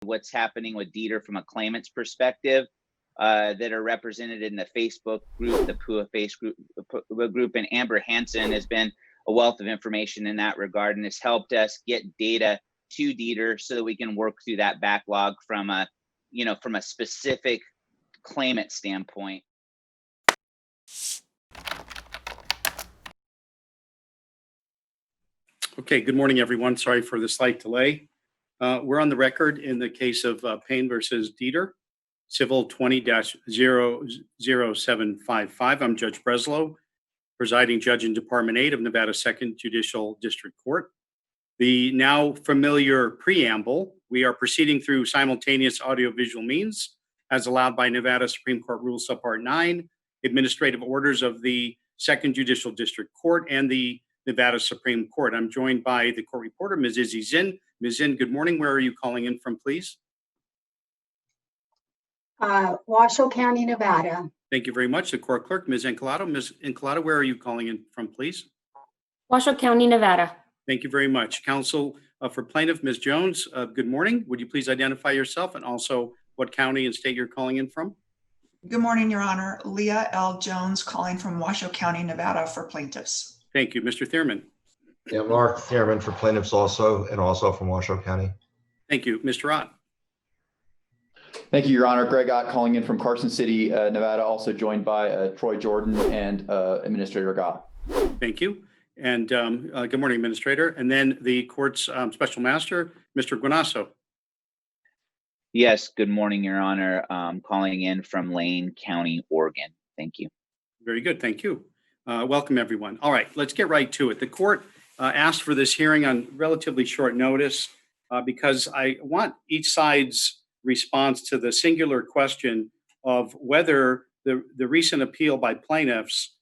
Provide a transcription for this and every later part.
what's happening with D.E.T.R from a claimant's perspective that are represented in the Facebook group, the P.U.A face group, and Amber Hansen has been a wealth of information in that regard and has helped us get data to D.E.T.R so that we can work through that backlog from a, from a specific claimant standpoint. Okay, good morning, everyone. Sorry for the slight delay. We're on the record in the case of Payne versus D.E.T.R, Civil 20-00755. I'm Judge Breslow, presiding judge in Department 8 of Nevada 2nd Judicial District Court. The now familiar preamble, we are proceeding through simultaneous audiovisual means as allowed by Nevada Supreme Court Rule Subpart 9, administrative orders of the 2nd Judicial District Court and the Nevada Supreme Court. I'm joined by the court reporter, Ms. Izzy Zinn. Ms. Zinn, good morning. Where are you calling in from, please? Washoe County, Nevada. Thank you very much. The court clerk, Ms. Encolado. Ms. Encolado, where are you calling in from, please? Washoe County, Nevada. Thank you very much. Counsel for plaintiff, Ms. Jones, good morning. Would you please identify yourself and also what county and state you're calling in from? Good morning, Your Honor. Leah L. Jones calling from Washoe County, Nevada for plaintiffs. Thank you. Mr. Thierman. Yeah, Mark Thierman for plaintiffs also, and also from Washoe County. Thank you. Mr. Ott. Thank you, Your Honor. Greg Ott calling in from Carson City, Nevada, also joined by Troy Jordan and Administrator Gah. Thank you. And good morning, Administrator. And then the court's special master, Mr. Guanasso. Yes, good morning, Your Honor. Calling in from Lane County, Oregon. Thank you. Very good. Thank you. Welcome, everyone. All right, let's get right to it. The court asked for this hearing on relatively short notice because I want each side's response to the singular question of whether the recent appeal by plaintiffs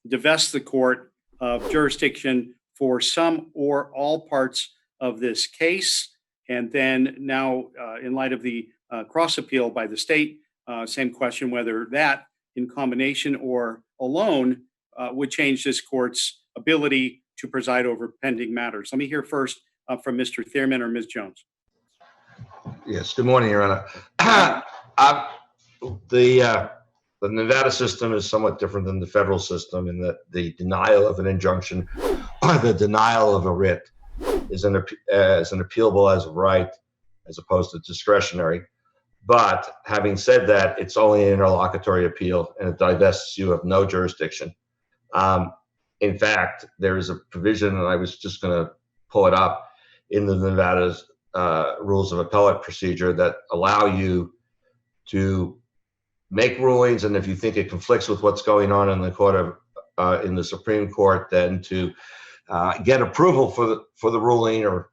divests the court of jurisdiction for some or all parts of this case. And then now, in light of the cross appeal by the state, same question, whether that in combination or alone would change this court's ability to preside over pending matters. Let me hear first from Mr. Thierman or Ms. Jones. Yes, good morning, Your Honor. The Nevada system is somewhat different than the federal system in that the denial of an injunction or the denial of a writ is an appealable as of right as opposed to discretionary. But having said that, it's only an interlocutory appeal and it divests you of no jurisdiction. In fact, there is a provision, and I was just going to pull it up, in the Nevada's rules of appellate procedure that allow you to make rulings, and if you think it conflicts with what's going on in the court of in the Supreme Court, then to get approval for the ruling or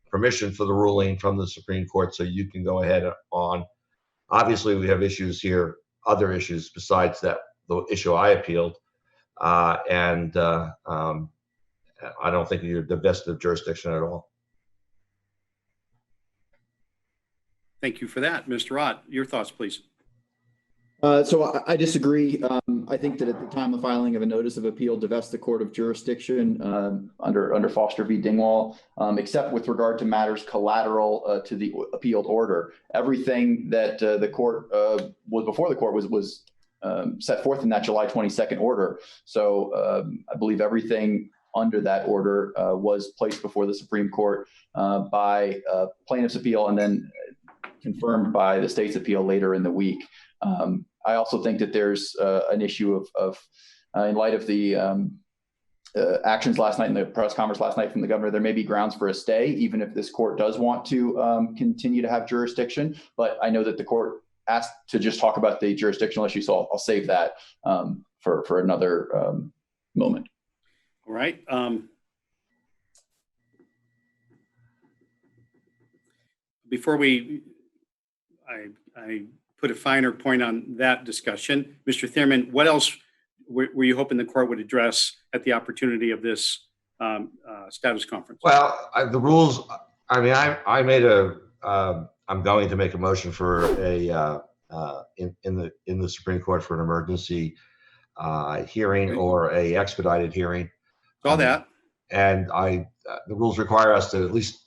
permission for the ruling from the Supreme Court, so you can go ahead on. Obviously, we have issues here, other issues besides that, the issue I appealed, and I don't think you're divested of jurisdiction at all. Thank you for that. Mr. Ott, your thoughts, please. So I disagree. I think that at the time of filing of a notice of appeal, divest the court of jurisdiction under Foster v. Dingwall, except with regard to matters collateral to the appealed order. Everything that the court was before the court was set forth in that July 22nd order. So I believe everything under that order was placed before the Supreme Court by plaintiff's appeal and then confirmed by the state's appeal later in the week. I also think that there's an issue of in light of the actions last night in the press conference last night from the governor, there may be grounds for a stay, even if this court does want to continue to have jurisdiction. But I know that the court asked to just talk about the jurisdictional issue, so I'll save that for another moment. All right. Before I put a finer point on that discussion, Mr. Thierman, what else were you hoping the court would address at the opportunity of this status conference? Well, the rules. I mean, I'm going to make a motion for a in the Supreme Court for an emergency hearing or a expedited hearing. Saw that. And the rules require us to at least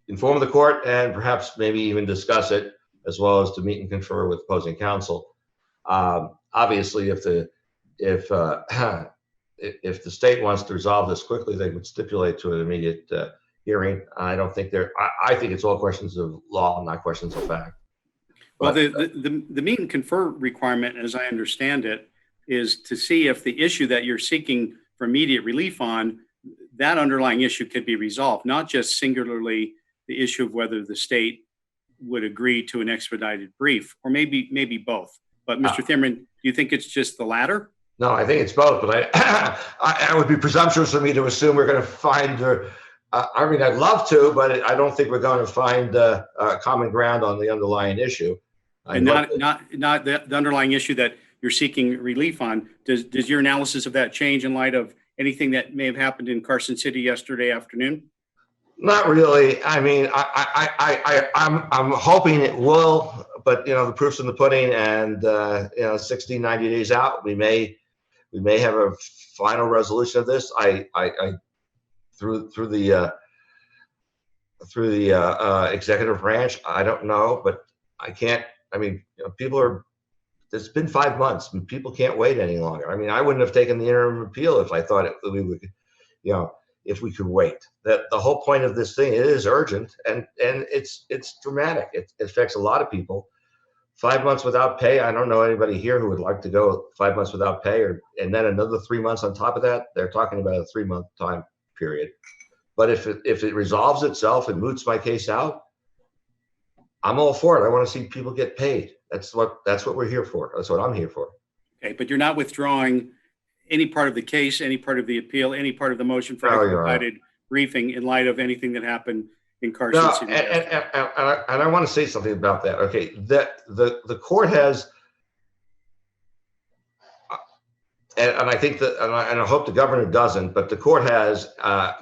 inform the court and perhaps maybe even discuss it, as well as to meet and confer with opposing counsel. Obviously, if the state wants to resolve this quickly, they would stipulate to an immediate hearing. I don't think I think it's all questions of law, not questions of fact. Well, But, the meet and confer requirement, as I understand it, is to see if the issue that you're seeking for immediate relief on, that underlying issue could be resolved, not just singularly the issue of whether the state would agree to an expedited brief, or maybe both. But Mr. Thierman, do you think it's just the latter? no, I think it's both, but I would be presumptuous of me to assume we're going to find, I mean, I'd love to, but I don't think we're going to find common ground on the underlying issue. And not the underlying issue that you're seeking relief on. Does your analysis of that change in light of anything that may have happened in Carson City yesterday afternoon? Not really. I mean, I'm hoping it will, but you know, the proof's in the pudding, and you know, 60, 90 days out, we may have a final resolution of this. Through the executive branch, I don't know, but I can't. I mean, you know, it's been 5 months, and people can't wait any longer. I mean, I wouldn't have taken the interim appeal if I thought we would, you know, if we could wait. That the whole point of this thing, it is urgent, and it's dramatic. It affects a lot of people. 5 months without pay. I don't know anybody here who would like to go 5 months without pay, and then another 3 months on top of that. They're talking about a 3-month time period. But if it resolves itself and moots my case out, I'm all for it. I want to see people get paid. That's what we're here for. That's what I'm here for. Okay, but you're not withdrawing any part of the case, any part of the appeal, any part of the motion for expedited briefing in light of anything that happened in Carson City. And I want to say something about that. Okay, the court has, and I think that, and I hope the governor doesn't, but the court has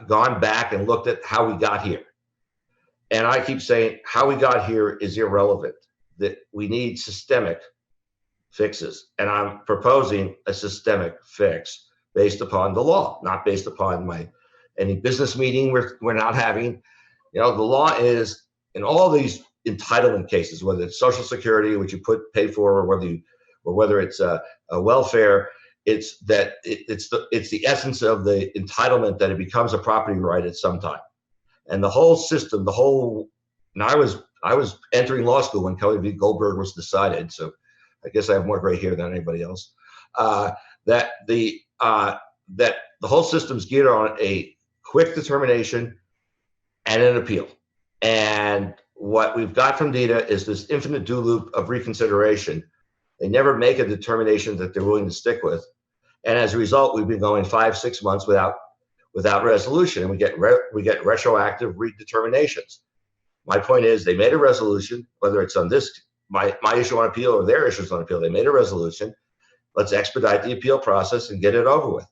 gone back and looked at how we got here. And I keep saying how we got here is irrelevant, that we need systemic fixes. And I'm proposing a systemic fix based upon the law, not based upon any business meeting we're not having. You know, the law is in all these entitlement cases, whether it's Social Security, which you pay for, or whether it's a welfare, it's the essence of the entitlement that it becomes a property right at some time. And the whole system, and I was entering law school when Kelly v. Goldberg was decided, so I guess I have more gray hair than anybody else. That the whole system's geared on a quick determination and an appeal. And what we've got from D.E.T.R is this infinite do loop of reconsideration. They never make a determination that they're willing to stick with. And as a result, we've been going 5-6 months without resolution, and we get retroactive redeterminations. My point is, they made a resolution, whether it's on this, my issue on appeal or their issues on appeal, they made a resolution. Let's expedite the appeal process and get it over with.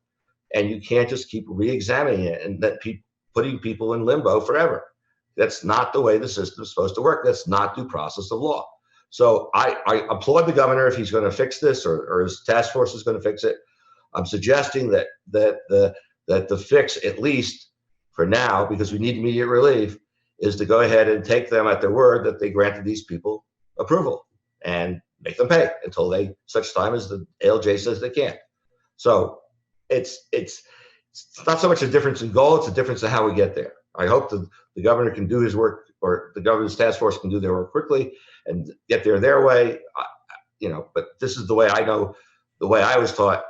And you can't just keep re-examining it and putting people in limbo forever. That's not the way the system is supposed to work. That's not due process of law. So I applaud the governor if he's going to fix this, or his task force is going to fix it. I'm suggesting that the fix, at least for now, because we need immediate relief, is to go ahead and take them at their word that they granted these people approval and make them pay until such time as the ALJ says they can't. So it's not so much a difference in goal, it's a difference in how we get there. I hope the governor can do his work, or the governor's task force can do their work quickly and get there their way. You know, but this is the way I know, the way I was taught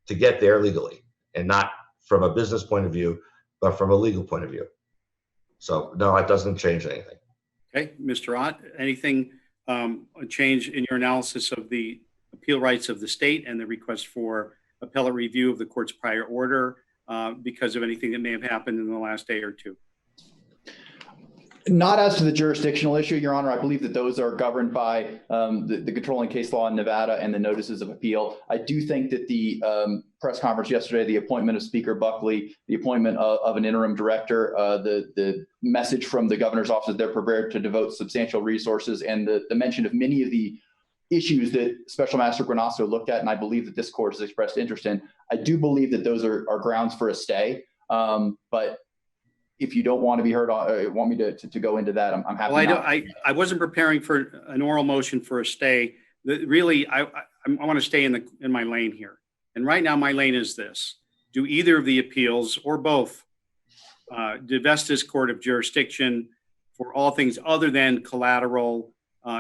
to get there legally, and not from a business point of view, but from a legal point of view. So no, it doesn't change anything. Okay, Mr. Ott, anything a change in your analysis of the appeal rights of the state and the request for appellate review of the court's prior order because of anything that may have happened in the last day or two? Not as to the jurisdictional issue, Your Honor. I believe that those are governed by the controlling case law in Nevada and the notices of appeal. I do think that the press conference yesterday, the appointment of Speaker Buckley, the appointment of an interim director, the message from the governor's office that they're prepared to devote substantial resources, and the mention of many of the issues that Special Master Granasso looked at, and I believe that this court has expressed interest in. I do believe that those are grounds for a stay, but if you don't want to be heard, want me to go into that, I'm happy. Well, not. I wasn't preparing for an oral motion for a stay. Really, I want to stay in my lane here. And right now, my lane is this: do either of the appeals or both divest this court of jurisdiction for all things other than collateral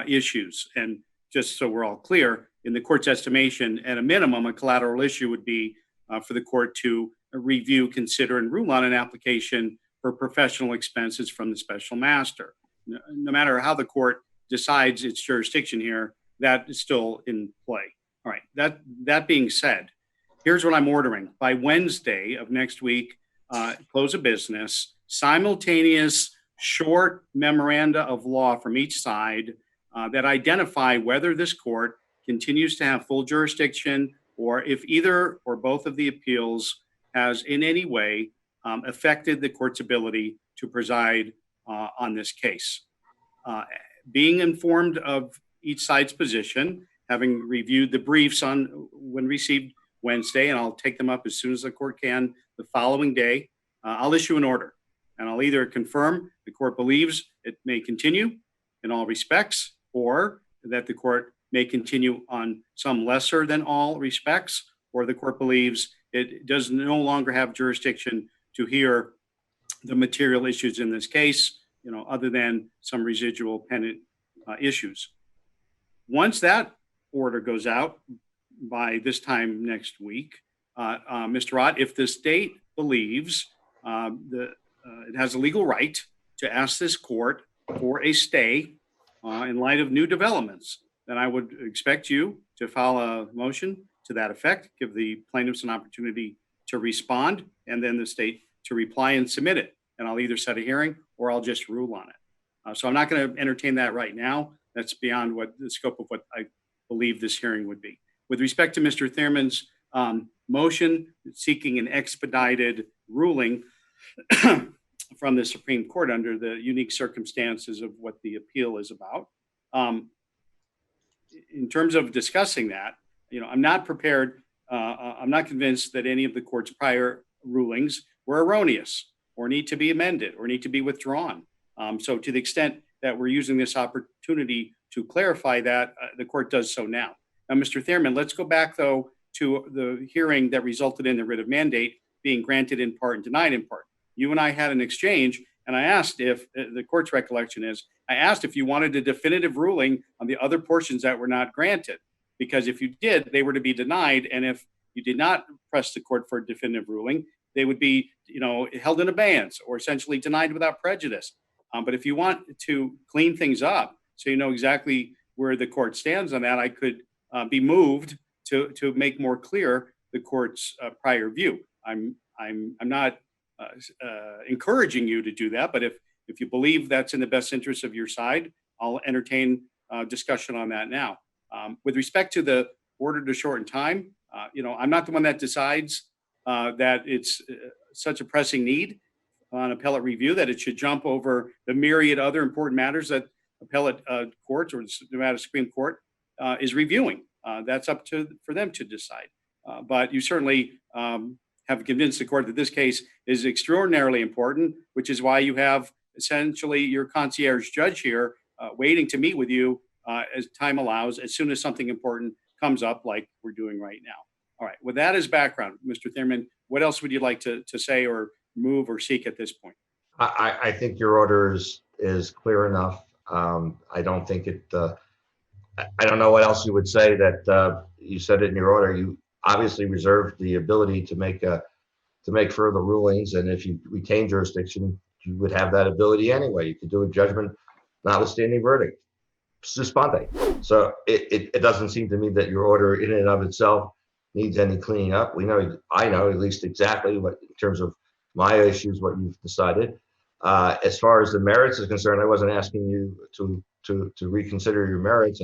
issues. And just so we're all clear, in the court's estimation, at a minimum, a collateral issue would be for the court to review, consider, and rule on an application for professional expenses from the special master. No matter how the court decides its jurisdiction here, that is still in play. All right, that being said, here's what I'm ordering. By Wednesday of next week, close of business, simultaneous short memoranda of law from each side that identify whether this court continues to have full jurisdiction or if either or both of the appeals has in any way affected the court's ability to preside on this case. Being informed of each side's position, having reviewed the briefs when received Wednesday, and I'll take them up as soon as the court can the following day, I'll issue an order. And I'll either confirm the court believes it may continue in all respects, or that the court may continue on some lesser than all respects, or the court believes it does no longer have jurisdiction to hear the material issues in this case, other than some residual pendent issues. Once that order goes out by this time next week, Mr. Ott, if the state believes it has a legal right to ask this court for a stay in light of new developments, then I would expect you to file a motion to that effect, give the plaintiffs an opportunity to respond, and then the state to reply and submit it. And I'll either set a hearing or I'll just rule on it. So I'm not going to entertain that right now. That's beyond what the scope of what I believe this hearing would be. With respect to Mr. Thierman's motion seeking an expedited ruling from the Supreme Court under the unique circumstances of what the appeal is about. In terms of discussing that, I'm not prepared, I'm not convinced that any of the court's prior rulings were erroneous or need to be amended or need to be withdrawn. So to the extent that we're using this opportunity to clarify that, the court does so now. Now, Mr. Thierman, let's go back though to the hearing that resulted in the writ of mandate being granted in part and denied in part. You and I had an exchange, and I asked if, the court's recollection is, I asked if you wanted a definitive ruling on the other portions that were not granted, because if you did, they were to be denied, and if you did not press the court for a definitive ruling, they would be, held in abeyance or essentially denied without prejudice. But if you want to clean things up, so you know exactly where the court stands on that, I could be moved to make more clear the court's prior view. I'm not encouraging you to do that, but if you believe that's in the best interest of your side, I'll entertain discussion on that now. With respect to the order to shorten time, I'm not the one that decides that it's such a pressing need on appellate review that it should jump over the myriad other important matters that appellate courts or the Nevada Supreme Court is reviewing. That's up for them to decide. But you certainly have convinced the court that this case is extraordinarily important, which is why you have essentially your concierge judge here waiting to meet with you as time allows, as soon as something important comes up like we're doing right now. All right, with that as background, Mr. Thierman, what else would you like to say or move or seek at this point? I think your order is clear enough. I don't think it, I don't know what else you would say that you said it in your order. You obviously reserved the ability to make further rulings, and if you retain jurisdiction, you would have that ability anyway. You could do a judgment notwithstanding verdict, sponte. So it doesn't seem to me that your order in and of itself needs any cleaning up. I know at least exactly what, in terms of my issues, what you've decided. As far as the merits is concerned, I wasn't asking you to reconsider your merits.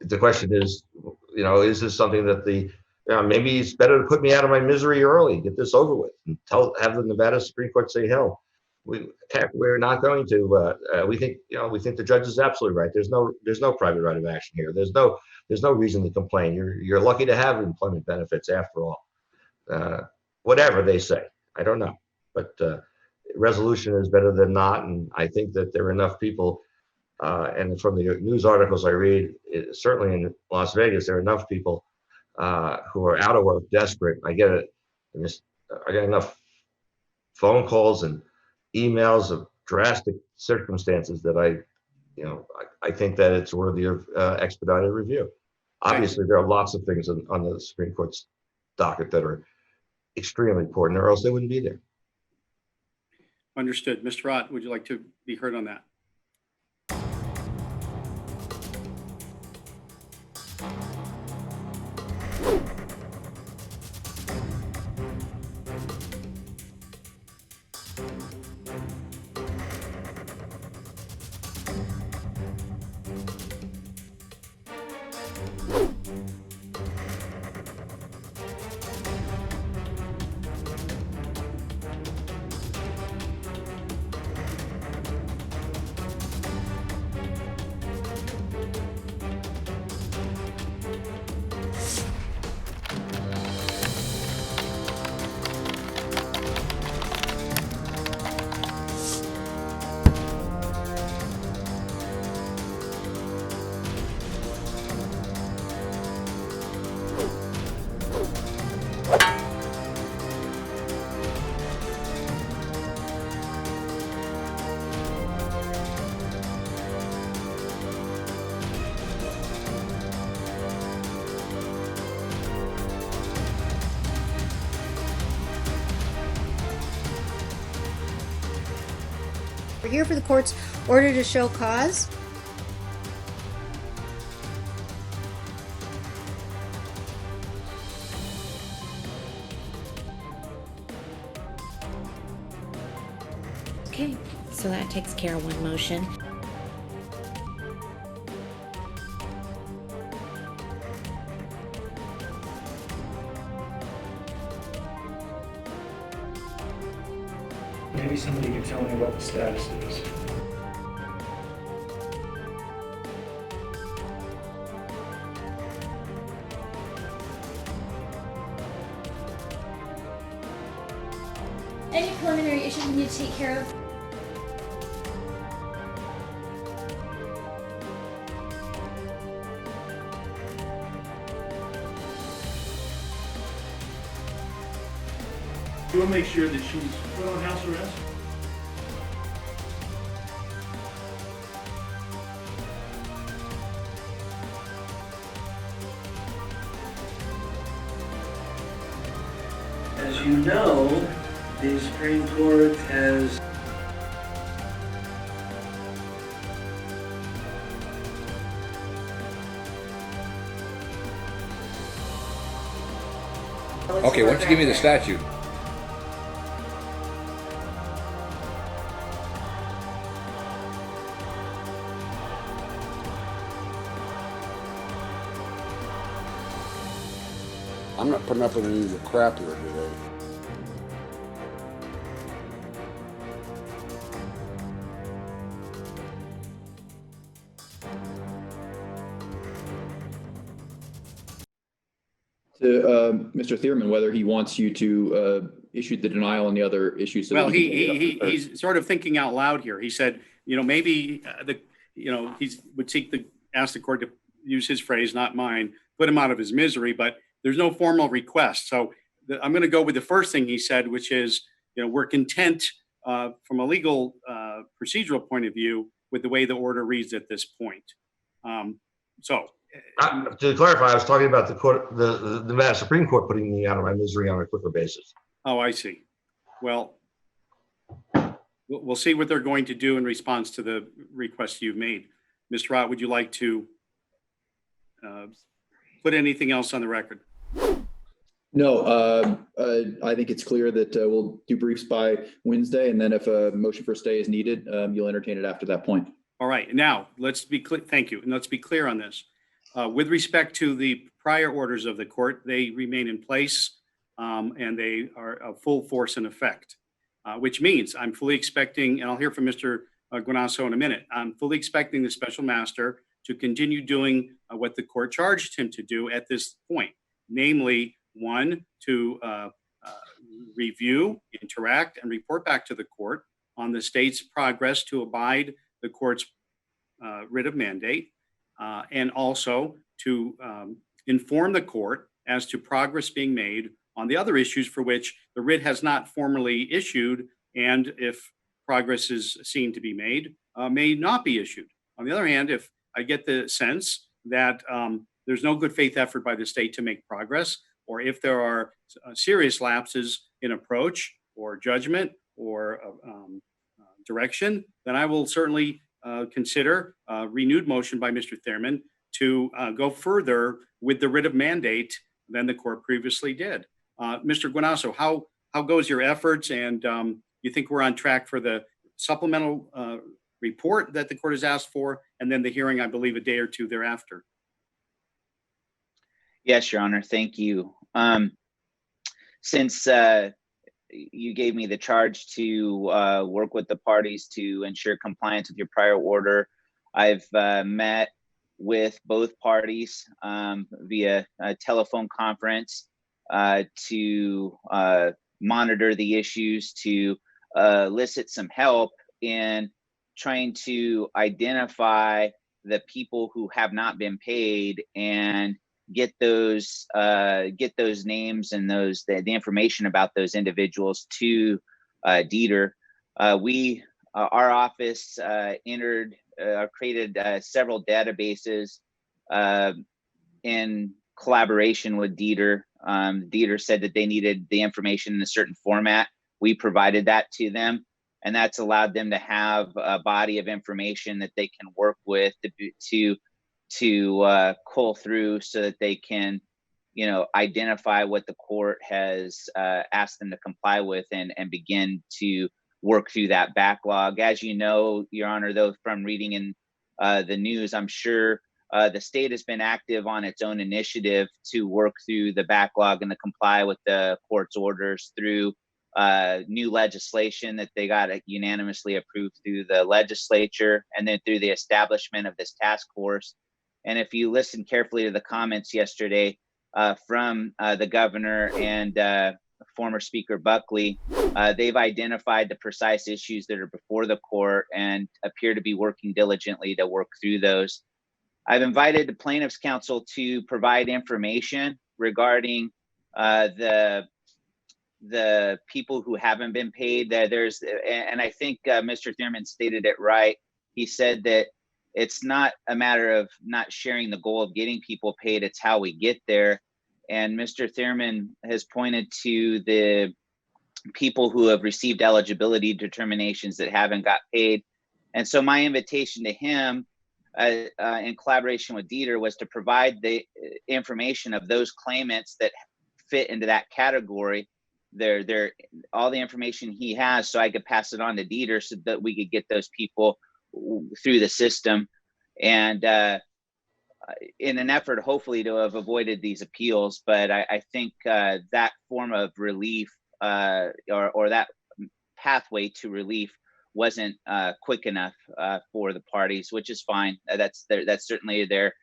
The question is, is this something that maybe it's better to put me out of my misery early, get this over with, and have the Nevada Supreme Court say, hell, we're not going to. We think the judge is absolutely right. There's no private right of action here. There's no reason to complain. You're lucky to have employment benefits after all. Whatever they say, I don't know. But resolution is better than not, and I think that there are enough people, and from the news articles I read, certainly in Las Vegas, there are enough people who are out of work, desperate. I get it. I get enough phone calls and emails of drastic circumstances that I think that it's worthy of expedited review. Obviously, there are lots of things on the Supreme Court's docket that are extremely important, or else they wouldn't be there. Understood. Mr. Ott, would you like to be heard on that? We're here for the court's order to show cause. Okay, so that takes care of one motion. Maybe somebody can tell me what the status is. Any preliminary issues we need to take care of? You want to make sure that she's put on house arrest? As you know, the Supreme Court has Okay, why don't you give me the statute? I'm not putting up with any of the crap here today. To Mr. Thierman, whether he wants you to issue the denial on the other issues. So Well, that he can take it up. he's sort of thinking out loud here. He said, maybe he would ask the court to use his phrase, not mine, put him out of his misery, but there's no formal request. So I'm going to go with the first thing he said, which is, we're content from a legal procedural point of view with the way the order reads at this point. To clarify, I was talking about the court, the Nevada Supreme Court putting me out of my misery on a quicker basis. Oh, I see. Well, we'll see what they're going to do in response to the request you've made. Mr. Ott, would you like to put anything else on the record? No, I think it's clear that we'll do briefs by Wednesday, and then if a motion for stay is needed, you'll entertain it after that point. All right. Now, let's be clear. Thank you. And let's be clear on this. With respect to the prior orders of the court, they remain in place and they are of full force and effect, which means I'm fully expecting, and I'll hear from Mr. Guanasso in a minute, I'm fully expecting the special master to continue doing what the court charged him to do at this point, namely, one, to review, interact, and report back to the court on the state's progress to abide the court's writ of mandate, and also to inform the court as to progress being made on the other issues for which the writ has not formally issued, and if progress is seen to be made, may not be issued. On the other hand, if I get the sense that there's no good faith effort by the state to make progress, or if there are serious lapses in approach or judgment or direction, then I will certainly consider a renewed motion by Mr. Thierman to go further with the writ of mandate than the court previously did. Mr. Guanasso, how goes your efforts, and you think we're on track for the supplemental report that the court has asked for, and then the hearing, I believe, a day or two thereafter? Yes, Your Honor. Thank you. Since you gave me the charge to work with the parties to ensure compliance with your prior order, I've met with both parties via a telephone conference to monitor the issues, to elicit some help in trying to identify the people who have not been paid and get those names and the information about those individuals to D.E.T.R. Our office created several databases in collaboration with D.E.T.R. D.E.T.R said that they needed the information in a certain format. We provided that to them, and that's allowed them to have a body of information that they can work with to cull through, so that they can, identify what the court has asked them to comply with, and begin to work through that backlog. As you know, Your Honor, though, from reading in the news, I'm sure the state has been active on its own initiative to work through the backlog and to comply with the court's orders through new legislation that they got unanimously approved through the legislature, and then through the establishment of this task force. And if you listen carefully to the comments yesterday from the governor and former Speaker Buckley, they've identified the precise issues that are before the court and appear to be working diligently to work through those. I've invited the Plaintiffs' Counsel to provide information regarding the people who haven't been paid. And I think Mr. Thierman stated it right. He said that it's not a matter of not sharing the goal of getting people paid, it's how we get there. And Mr. Thierman has pointed to the people who have received eligibility determinations that haven't got paid. And so my invitation to him in collaboration with D.E.T.R was to provide the information of those claimants that fit into that category. They're all the information he has, so I could pass it on to D.E.T.R so that we could get those people through the system, and in an effort hopefully to have avoided these appeals. But I think that form of relief or that pathway to relief wasn't quick enough for the parties, which is fine. That's certainly their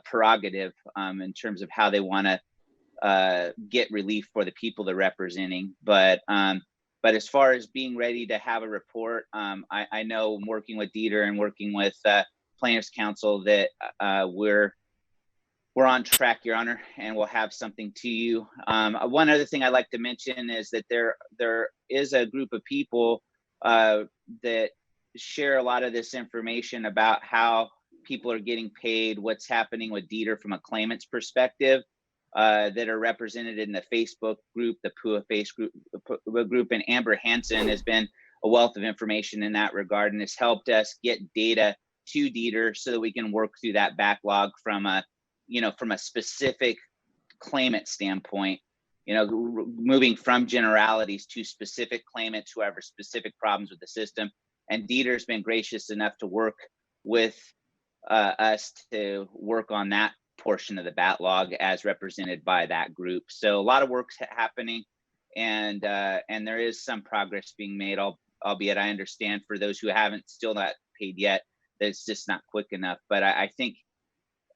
prerogative in terms of how they want to get relief for the people they're representing. But as far as being ready to have a report, I know working with D.E.T.R and working with Plaintiffs' Counsel that we're on track, Your Honor, and we'll have something to you. One other thing I'd like to mention is that there is a group of people that share a lot of this information about how people are getting paid, what's happening with D.E.T.R from a claimant's perspective, that are represented in the Facebook group, the P.U.A. group, and Amber Hansen has been a wealth of information in that regard and has helped us get data to D.E.T.R so that we can work through that backlog from a specific claimant standpoint, moving from generalities to specific claimants who have specific problems with the system. And D.E.T.R has been gracious enough to work with us to work on that portion of the backlog as represented by that group. So a lot of work's happening, and there is some progress being made, albeit I understand for those who haven't still not paid yet, that it's just not quick enough. But I think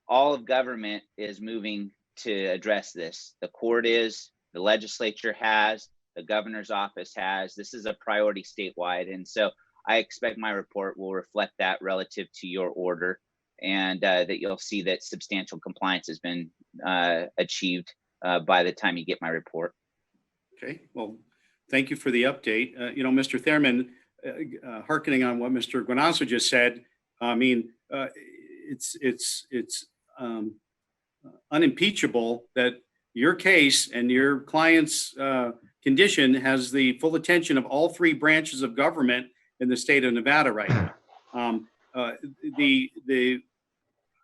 all of government is moving to address this. The court is, the legislature has, the governor's office has. This is a priority statewide. And so I expect my report will reflect that relative to your order, and that you'll see that substantial compliance has been achieved by the time you get my report. Okay, well, thank you for the update. Mr. Thierman, hearkening on what Mr. Guanasso just said, I mean, it's unimpeachable that your case and your client's condition has the full attention of all three branches of government in the state of Nevada right now. The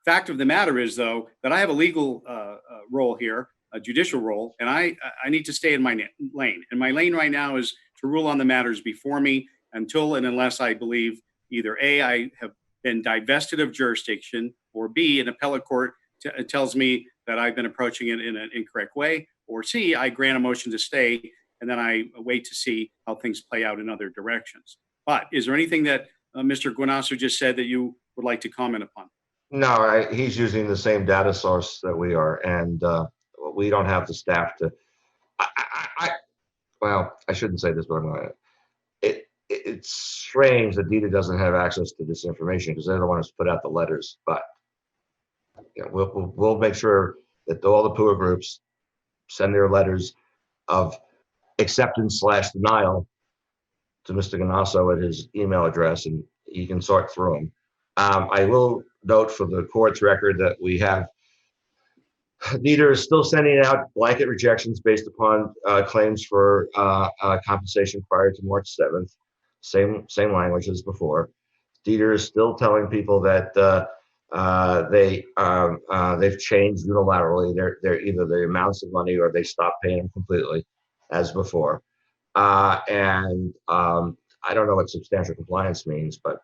fact of the matter is, though, that I have a legal role here, a judicial role, and I need to stay in my lane. And my lane right now is to rule on the matters before me until and unless I believe either A, I have been divested of jurisdiction, or B, an appellate court tells me that I've been approaching it in an incorrect way, or C, I grant a motion to stay, and then I wait to see how things play out in other directions. But is there anything that Mr. Guanasso just said that you would like to comment upon? No, he's using the same data source that we are, and we don't have the staff to. Well, I shouldn't say this, but I'm going to. It's strange that D.E.T.R doesn't have access to this information because they're the ones who put out the letters. But we'll make sure that all the P.U.A groups send their letters of acceptance/denial to Mr. Guanasso at his email address, and he can sort through them. I will note for the court's record that we have D.E.T.R is still sending out blanket rejections based upon claims for compensation prior to March 7th. Same language as before. D.E.T.R is still telling people that they've changed unilaterally. They're either the amounts of money or they stop paying them completely, as before. And I don't know what substantial compliance means, but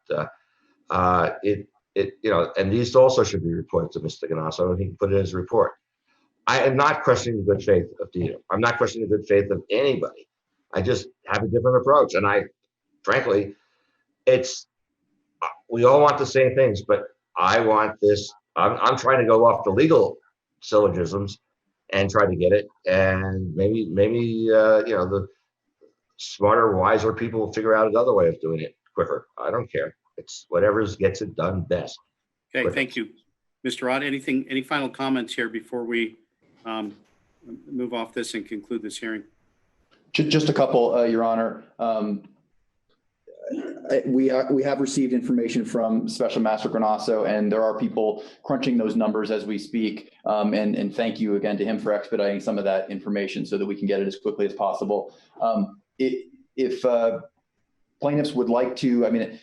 and these also should be reported to Mr. Guanasso, and he can put it in his report. I am not questioning the good faith of D.E.T.R. I'm not questioning the good faith of anybody. I just have a different approach, and frankly, we all want the same things, but I want this. I'm trying to go off the legal syllogisms and try to get it, and maybe the smarter, wiser people will figure out another way of doing it quicker. I don't care. It's whatever gets it done best. Okay, quicker. Thank you, Mr. Rod. Any final comments here before we move off this and conclude this hearing? Just a couple, Your Honor. We have received information from Special Master Guanasso, and there are people crunching those numbers as we speak. And thank you again to him for expediting some of that information so that we can get it as quickly as possible. If plaintiffs would like to,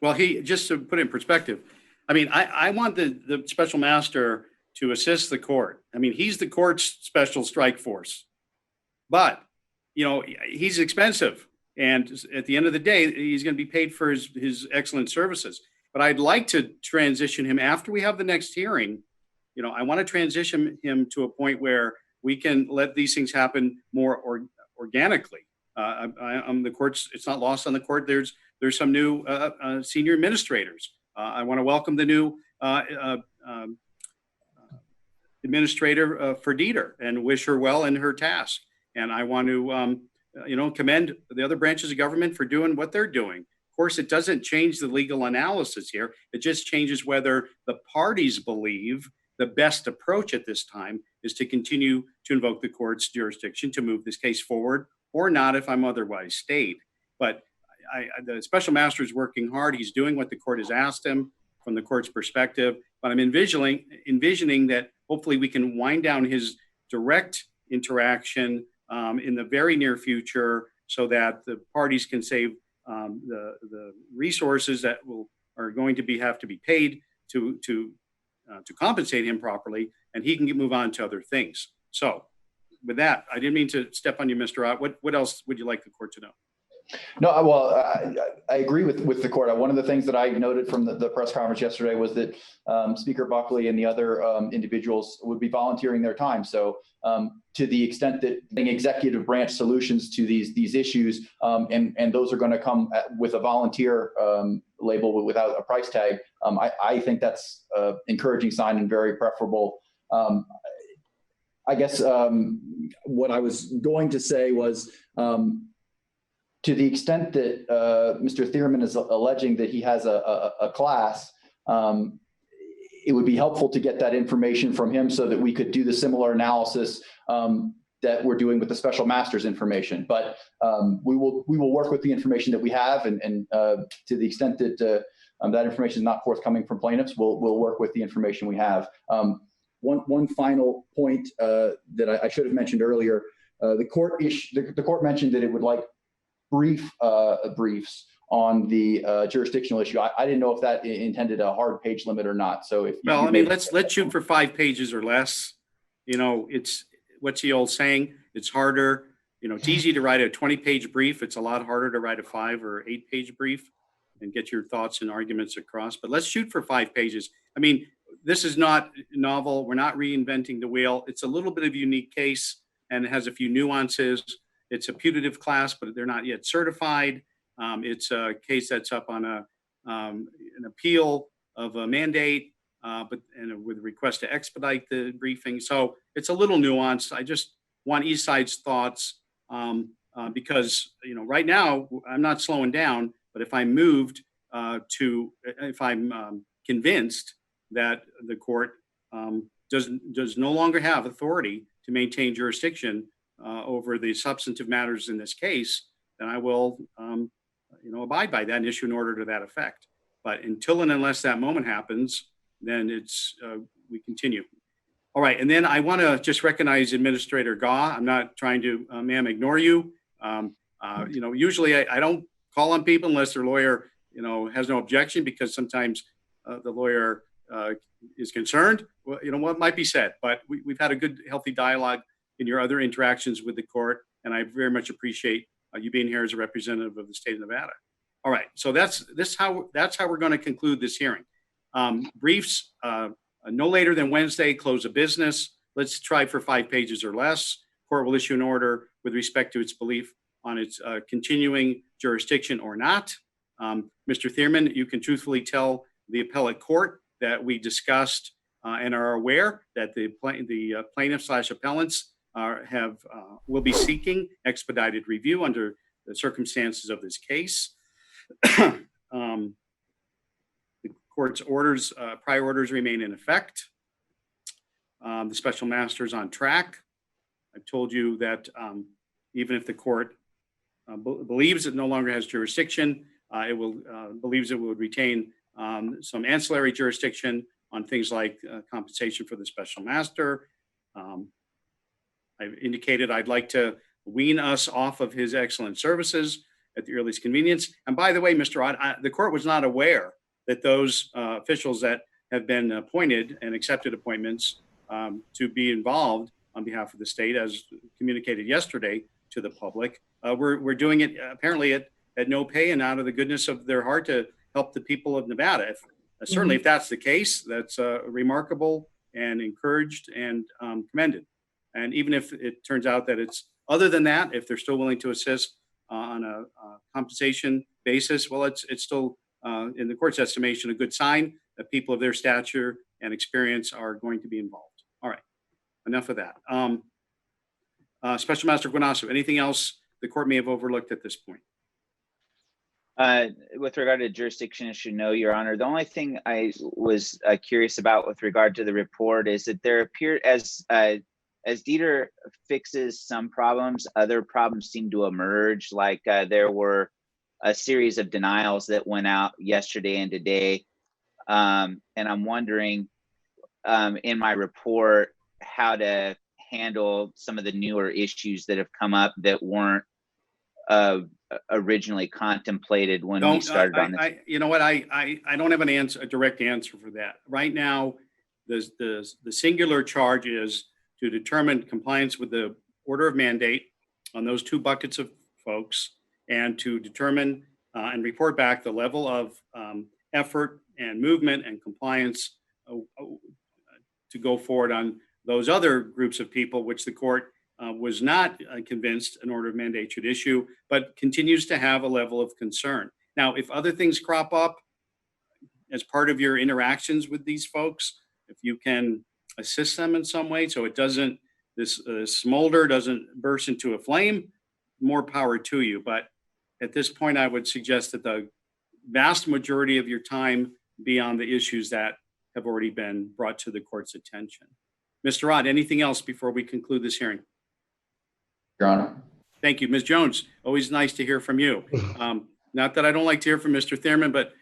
Well, just to put it in perspective, I want the special master to assist the court. He's the court's special strike force, but he's expensive. And at the end of the day, he's going to be paid for his excellent services. But I'd like to transition him after we have the next hearing. I want to transition him to a point where we can let these things happen more organically. The courts, it's not lost on the court. There's some new senior administrators. I want to welcome the new administrator for D.E.T.R and wish her well in her task. And I want to commend the other branches of government for doing what they're doing. Of course, it doesn't change the legal analysis here. It just changes whether the parties believe the best approach at this time is to continue to invoke the court's jurisdiction to move this case forward, or not if I'm otherwise stayed. But the special master is working hard. He's doing what the court has asked him from the court's perspective. But I'm envisioning that hopefully we can wind down his direct interaction in the very near future, so that the parties can save the resources that are going to have to be paid to compensate him properly, and he can move on to other things. So with that, I didn't mean to step on you, Mr. Ott. What else would you like the court to know? No, well, I agree with the court. One of the things that I noted from the press conference yesterday was that Speaker Buckley and the other individuals would be volunteering their time. So to the extent that executive branch solutions to these issues, and those are going to come with a volunteer label without a price tag, I think that's an encouraging sign and very preferable. I guess what I was going to say was, to the extent that Mr. Thierman is alleging that he has a class, it would be helpful to get that information from him so that we could do the similar analysis that we're doing with the special master's information. But we will work with the information that we have, and to the extent that that information is not forthcoming from plaintiffs, we'll work with the information we have. One final point that I should have mentioned earlier: the court mentioned that it would like briefs on the jurisdictional issue. I didn't know if that intended a hard page limit or not. So if well, I mean, let's shoot for 5 pages or less. You know, it's what's the old saying? It's harder. You know, it's easy to write a 20-page brief. It's a lot harder to write a 5 or 8-page brief and get your thoughts and arguments across. But let's shoot for 5 pages. I mean, this is not novel. We're not reinventing the wheel. It's a little bit of a unique case, and it has a few nuances. It's a putative class, but they're not yet certified. It's a case that's up on an appeal of a mandate, and with a request to expedite the briefing. So it's a little nuanced. I just want each side's thoughts because, you know, right now I'm not slowing down, but if I'm moved if I'm convinced that the court does no longer have authority to maintain jurisdiction over the substantive matters in this case, then I will, abide by that and issue an order to that effect. But until and unless that moment happens, then it's we continue. All right, and then I want to just recognize Administrator Gaw. I'm not trying to, ma'am, ignore you. Usually I don't call on people unless their lawyer, has no objection, because sometimes the lawyer is concerned. Well, what might be said, but we've had a good, healthy dialogue in your other interactions with the court, and I very much appreciate you being here as a representative of the state of Nevada. All right, so that's how we're going to conclude this hearing. Briefs, no later than Wednesday, close of business. Let's try for 5 pages or less. Court will issue an order with respect to its belief on its continuing jurisdiction or not. Mr. Thierman, you can truthfully tell the appellate court that we discussed and are aware that the plaintiffs/appellants will be seeking expedited review under the circumstances of this case. The court's orders, prior orders, remain in effect. The special master's on track. I've told you that even if the court believes it no longer has jurisdiction, believes it will retain some ancillary jurisdiction on things like compensation for the special master. I've indicated I'd like to wean us off of his excellent services at the earliest convenience. And by the way, Mr. Ott, the court was not aware that those officials that have been appointed and accepted appointments to be involved on behalf of the state, as communicated yesterday to the public, we're doing it apparently at no pay and out of the goodness of their heart to help the people of Nevada. Certainly, if that's the case, that's remarkable and encouraged and commended. And even if it turns out that it's other than that, if they're still willing to assist on a compensation basis, well, it's still, in the court's estimation, a good sign that people of their stature and experience are going to be involved. All right, enough of that. Special Master Guanasso, anything else the court may have overlooked at this point? With regard to jurisdiction issue, no, Your Honor. The only thing I was curious about with regard to the report is that there appear, as D.E.T.R fixes some problems, other problems seem to emerge. Like there were a series of denials that went out yesterday and today. And I'm wondering in my report how to handle some of the newer issues that have come up that weren't originally contemplated when we started on this. You know what? I don't have a direct answer for that. Right now, the singular charge is to determine compliance with the order of mandate on those 2 buckets of folks, and to determine and report back the level of effort and movement and compliance to go forward on those other groups of people, which the court was not convinced an order of mandate should issue, but continues to have a level of concern. Now, if other things crop up as part of your interactions with these folks, if you can assist them in some way so it doesn't this smolder doesn't burst into a flame, more power to you. But at this point, I would suggest that the vast majority of your time be on the issues that have already been brought to the court's attention. Mr. Ott, anything else before we conclude this hearing? Your Honor. Thank you. Ms. Jones, always nice to hear from you. Not that I don't like to hear from Mr. Thierman, but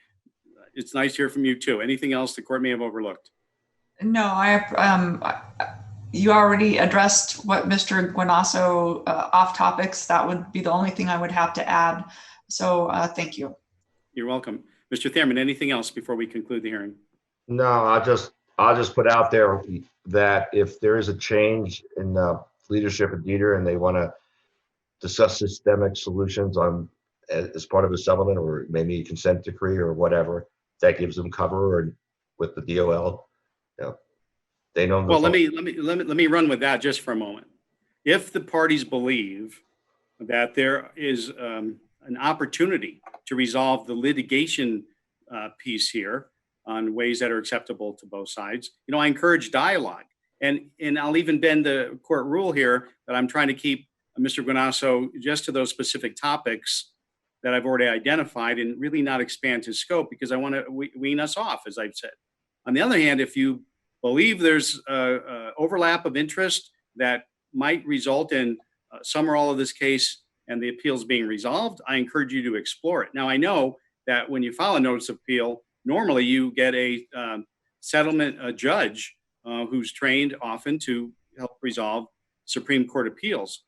it's nice to hear from you too. Anything else the court may have overlooked? No, you already addressed what Mr. Guanasso off topics. That would be the only thing I would have to add. So thank you. You're welcome. Mr. Thierman, anything else before we conclude the hearing? No, I'll just put out there that if there is a change in the leadership at D.E.T.R and they want to discuss systemic solutions on as part of a settlement or maybe a consent decree or whatever, that gives them cover or with the DOL. They know. Well, let me run with that just for a moment. If the parties believe that there is an opportunity to resolve the litigation piece here on ways that are acceptable to both sides, I encourage dialogue, and I'll even bend the court rule here that I'm trying to keep Mr. Guanasso just to those specific topics that I've already identified and really not expand his scope because I want to wean us off, as I've said. On the other hand, if you believe there's overlap of interest that might result in some or all of this case and the appeals being resolved, I encourage you to explore it. Now, I know that when you file a notice of appeal, normally you get a settlement judge who's trained often to help resolve Supreme Court appeals.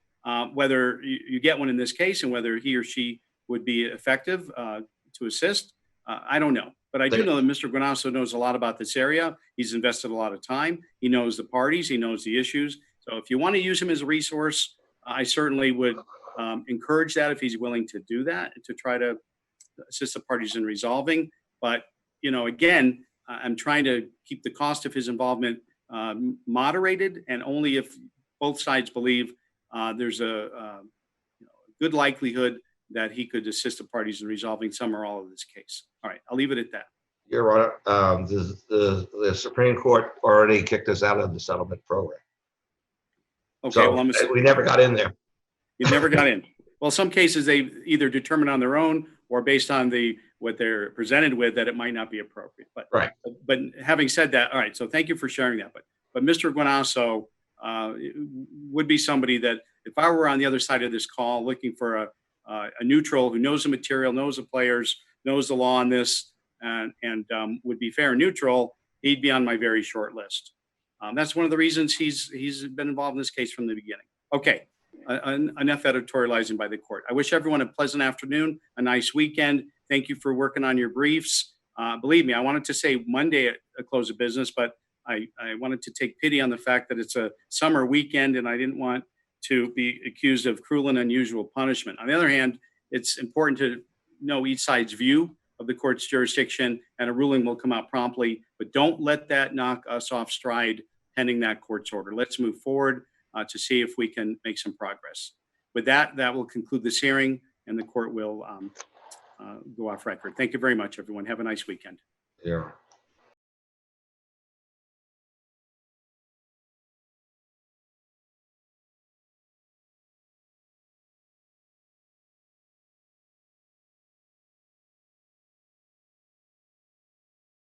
Whether you get one in this case and whether he or she would be effective to assist, I don't know. But I do know that Mr. Guanasso knows a lot about this area. He's invested a lot of time. He knows the parties. He knows the issues. So if you want to use him as a resource, I certainly would encourage that if he's willing to do that, to try to assist the parties in resolving. But, again, I'm trying to keep the cost of his involvement moderated, and only if both sides believe there's a good likelihood that he could assist the parties in resolving some or all of this case. All right, I'll leave it at that. Your Honor, the Supreme Court already kicked us out of the settlement program. Okay, So well, we never got in there. You never got in. Well, some cases they either determine on their own or based on what they're presented with that it might not be appropriate. But right. But having said that, all right. So thank you for sharing that. But Mr. Guanasso would be somebody that if I were on the other side of this call looking for a neutral who knows the material, knows the players, knows the law on this, and would be fair and neutral, he'd be on my very short list. That's one of the reasons he's been involved in this case from the beginning. Okay, enough editorializing by the court. I wish everyone a pleasant afternoon, a nice weekend. Thank you for working on your briefs. Believe me, I wanted to say Monday at the close of business, but I wanted to take pity on the fact that it's a summer weekend and I didn't want to be accused of cruel and unusual punishment. On the other hand, it's important to know each side's view of the court's jurisdiction, and a ruling will come out promptly, but don't let that knock us off stride pending that court's order. Let's move forward to see if we can make some progress. With that will conclude this hearing and the court will go off record. Thank you very much, everyone. Have a nice weekend. Yeah.